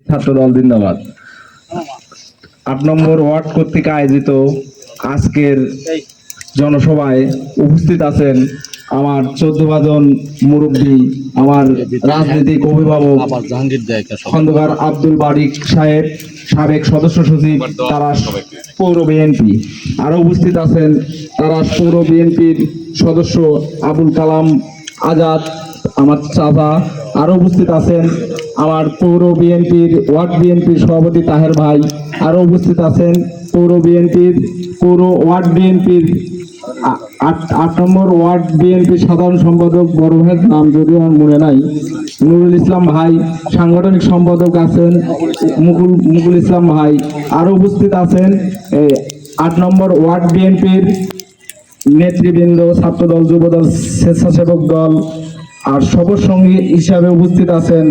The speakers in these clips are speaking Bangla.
ছাত্রদল জিন্দাবাদ। ৮ নম্বর ওয়ার্ড কর্তৃক আয়োজিত আজকের জনসভায় উপস্থিত আছেন আমার 14 জন মুরব্বী, আমার রাজনৈতিক অভিভাবক খন্দকার আব্দুল বারিক সাহেব, সাবেক সদস্য সচিব তারাস পৌর বিএনপি। আরো উপস্থিত আছেন তারাস পৌর বিএনপির সদস্য আবুল কালাম আজাদ, আমার চাচা। আরো উপস্থিত আছেন আমার পৌর বিএনপির ওয়ার্ড বিএনপির সভাপতি তাহের ভাই। আরো উপস্থিত আছেন পৌর ওয়ার্ড বিএনপির ৮ নম্বর ওয়ার্ড বিএনপির সাধারণ সম্পাদক, বড় ভাইয়ের নাম যদিও আমার মনে নাই, নুরুল ইসলাম ভাই। সাংগঠনিক সম্পাদক আছেন মুকুল ইসলাম ভাই। আরো উপস্থিত আছেন ৮ নম্বর ওয়ার্ড বিএনপির নেতৃবৃন্দ, ছাত্রদল, যুবদল, স্বেচ্ছাসেবক দল। আর সবর সঙ্গী হিসাবে উপস্থিত আছেন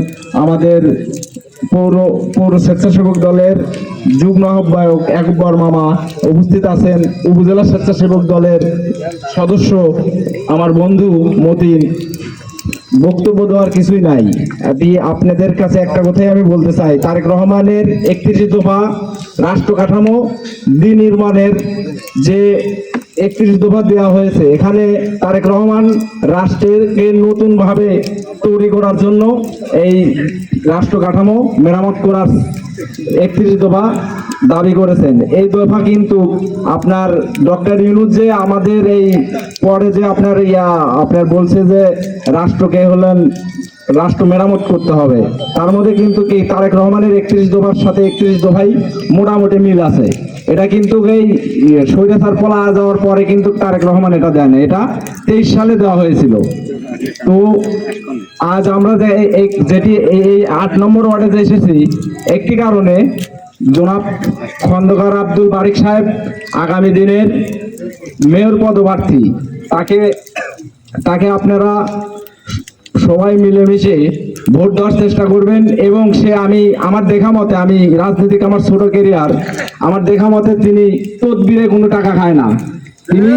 আমাদের পৌর স্বেচ্ছাসেবক দলের যুগ্ম আহ্বায়ক একবার মামা। উপস্থিত আছেন উপজেলা স্বেচ্ছাসেবক দলের সদস্য আমার বন্ধু মতিন। বক্তব্য দেওয়ার কিছুই নাই। আপনাদের কাছে একটা কথাই আমি বলতে চাই, তারেক রহমানের ৩১ দফা রাষ্ট্র কাঠামো নির্মাণের যে ৩১ দফা দেওয়া হয়েছে, এখানে তারেক রহমান রাষ্ট্রকে নতুন ভাবে তৈরি করার জন্য এই রাষ্ট্র কাঠামো মেরামত করার ৩১ দফা দাবি করেছেন। এই দফা কিন্তু আপনার ডক্টর ইউনূস যে আমাদের এই পরে যে আপনার বলছে যে রাষ্ট্রকে রাষ্ট্র মেরামত করতে হবে, তার মধ্যে কিন্তু কি তারেক রহমানের ৩১ দফার সাথে ৩১ দফাই মোটামুটি মিল আছে। এটা কিন্তু এই স্বৈরাচার পলা যাওয়ার পরে কিন্তু তারেক রহমান এটা দেয় না, এটা ২৩ সালে দেওয়া হয়েছিল। তো আজ আমরা যেটি এই ৮ নম্বর ওয়ার্ডে যে এসেছি, একটি কারণে জনাব খন্দকার আব্দুল বারিক সাহেব আগামী দিনের মেয়র পদপ্রার্থী। তাকে আপনারা সবাই মিলেমিশে ভোট দেওয়ার চেষ্টা করবেন। এবং সে আমার দেখা মতে, আমি রাজনীতিক আমার ছোট ক্যারিয়ার, আমার দেখা মতে তিনি তদবিরে কোনো টাকা খায় না। তিনি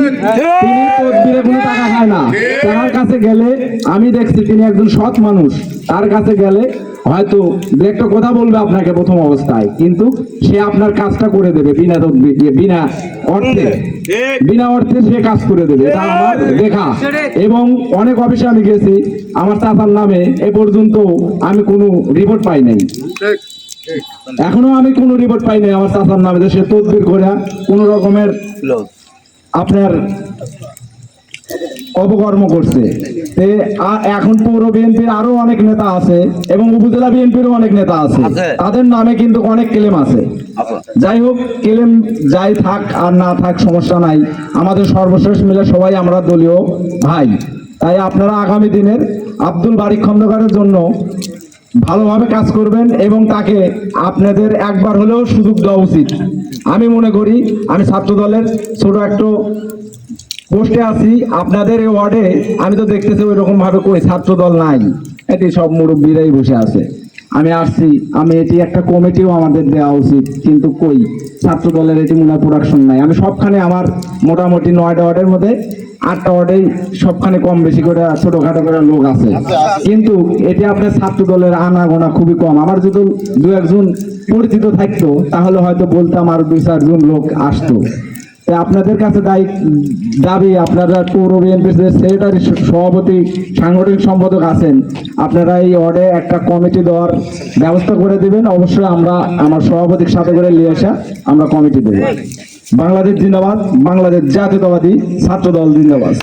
তদবিরে কোনো টাকা খায় না। তার কাছে গেলে আমি দেখছি তিনি একজন সৎ মানুষ। তার কাছে গেলে হয়তো দু একটা কথা বলবে আপনাকে প্রথম অবস্থায়, কিন্তু সে আপনার কাজটা করে দেবে বিনা অর্থে সে কাজ করে দেবে। এটা আমার দেখা। এবং অনেক অফিসে আমি গেছি, আমার চাচার নামে এ পর্যন্ত আমি কোনো রিপোর্ট পাই নাই। এখনো আমি কোনো রিপোর্ট পাই নাই আমার চাচার নামে যে সে তদবির করে কোন রকমের আপনার অপকর্ম করছে। এখন পৌর বিএনপির আরো অনেক নেতা আছে এবং উপজেলা বিএনপিরও অনেক নেতা আছে, তাদের নামে কিন্তু অনেক ক্লেম আছে। যাই হোক, ক্লেম যাই থাক আর না থাক সমস্যা নাই, আমাদের সর্বশেষ মিলে সবাই আমরা দলীয় ভাই। তাই আপনারা আগামী দিনের আব্দুল বারিক খন্দকারের জন্য ভালোভাবে কাজ করবেন এবং তাকে আপনাদের একবার হলেও সুযোগ দেওয়া উচিত। আমি মনে করি, আমি ছাত্র দলের ছোট একটা পোস্টে আছি আপনাদের এই ওয়ার্ডে, আমি তো দেখতেছি ওই রকম ভাবে কই ছাত্র দল নাই, এটি সব মুরব্বীরাই বসে আছে। আমি আসছি, এটি একটা কমিটিও আমাদের দেওয়া উচিত, কিন্তু কই ছাত্র দলের এটি মনে প্রোডাকশন নাই। আমি সবখানে আমার মোটামুটি ৯টা ওয়ার্ডের মধ্যে ৮টা ওয়ার্ডেই সবখানে কম বেশি করে ছোটখাটো করে লোক আছে, কিন্তু এটি আপনার ছাত্র দলের আনাগোনা খুবই কম। আমার যদি ২-১ জন পরিচিত থাকতো তাহলে হয়তো বলতাম আর ২-৪ জন লোক আসতো। আপনাদের কাছে দাবি, আপনারা পৌর বিএনপির যে সেক্রেটারি, সভাপতি, সাংগঠনিক সম্পাদক আছেন, আপনারা এই ওয়ার্ডে একটা কমিটি দেওয়ার ব্যবস্থা করে দিবেন। অবশ্যই আমার সভাপতির সাথে করে নিয়ে আসা আমরা কমিটি দেব। বাংলাদেশ জিন্দাবাদ, বাংলাদেশ জাতীয়তাবাদী ছাত্র দল জিন্দাবাদ।